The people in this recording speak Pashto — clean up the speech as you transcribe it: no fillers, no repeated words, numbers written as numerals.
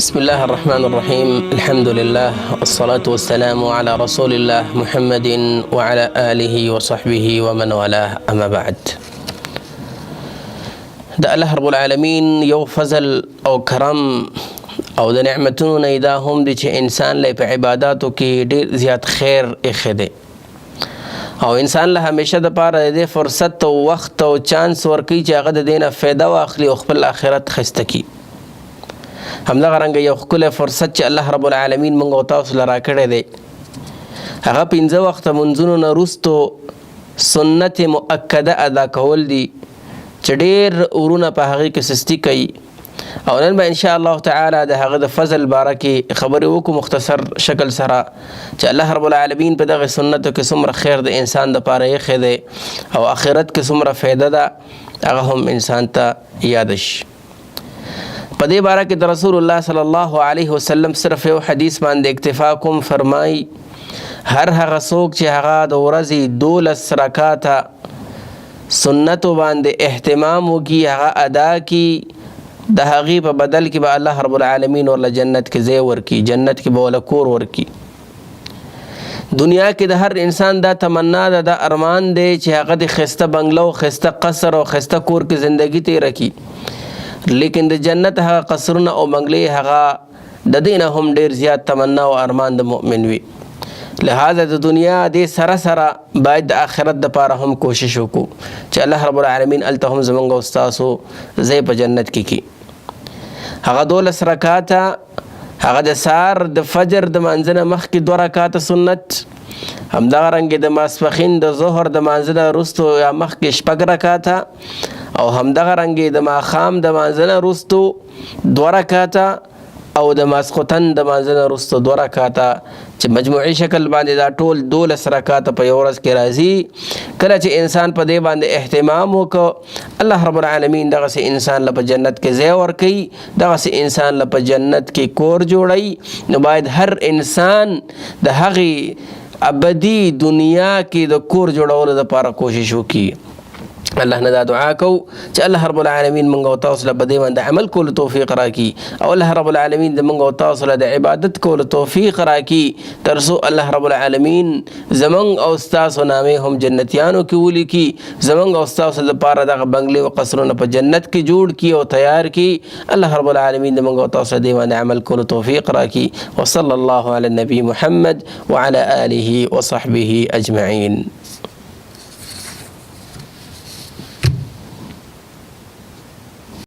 بسم الله الرحمن الرحيم الحمد لله والصلاة والسلام على رسول الله محمد وعلى آله وصحبه ومن والاه أما بعد. د الله رب العالمین یو فضل او کرم او د نعمتونو نه دا هم دي چې انسان له په عبادتو کې ډیر زیات خیر اخی دی او انسان له همیشه د پاره د فرصت او وخت او چانس ورکي چې هغه د دینه فایده واخلي او خپل آخرت خسته کی. همدغه رنګ یو خپل فرصت چې الله رب العالمین موږ او تاسو لرا کړی دی هغه 15 وخت منځونو نه وروستو سنت مؤکده ادا کول دي چې ډېر ورونه په هغه کې سستی کوي او نن به ان شاء الله تعالی د هغه د فضل باره کې خبرې وکړو مختصر شکل سره چې الله رب العالمین په دغه سنتو کې څومره خیر د انسان د پاره یې خې او آخرت کې څومره فایده ده هغه هم انسان ته یاد شي. په دې باره کې د رسول الله صلی الله علیه وسلم صرف یو حدیث باندې اکتفا کوم، فرمای هر هغه څوک چې هغه د ورځې 12 رکعاته سنتو باندې اهتمام وکي هغه ادا کی د هغې په بدل کې به الله رب العالمین ورله جنت کې ځای ورکي، جنت کې به ورله کور ورکي. دنیا کې د هر انسان دا تمنا ده، دا ارمان دی چې هغه د ښایسته بنګلو، ښایسته قصر او ښایسته کور کې زندگی تیره کړي، لیکن د جنت هغه قصرونه او بنګلې هغه د دې نه هم ډېر زیات تمنا او ارمان د مؤمن وي. لہذا د دنیا دې سره سره باید د آخرت دپاره هم کوشش وکړو چې الله رب العالمین هلته هم زموږ او ستاسو ځای په جنت کې کړي. هغه 12 رکعاته هغه د سهار د فجر د مانځه نه مخکې 2 رکعاته سنت، همدغه رنګې د ماسپښین د ظهر د مانځه نه وروستو یا مخکې 6 رکعاته او همدغه رنګې د ماښام د مانځه نه وروستو 2 رکعاته او د ماسخوتن د مانځه نه وروستو 2 رکعاته چې مجموعي شکل باندې دا ټول 12 رکعاته په یو ورځ کې راځي. کله چې انسان په دې باندې اهتمام وکړو الله رب العالمین دغسې انسان له په جنت کې ځای ورکوي، دغسې انسان له په جنت کې کور جوړوي. نو باید هر انسان د هغې ابدي دنیا کې د کور جوړولو دپاره کوشش وکړي. الله نه دا دعا کو چې الله رب العالمین موږ او تاسو له بدې باندې عمل کولو توفیق راکړي او الله رب العالمین د موږ او تاسو له د عبادت کولو توفیق راکړي تر څو الله رب العالمین زموږ او تاسو نامې هم جنتیانو کې ولیکي، زموږ او تاسو لپاره دغه بنګلې او قصرونه په جنت کې جوړ کړي او تیار کړي. الله رب العالمین د موږ او تاسو دې باندې عمل کولو توفیق راکړي. وصلی الله علی النبی محمد وعلى آله وصحبه اجمعین.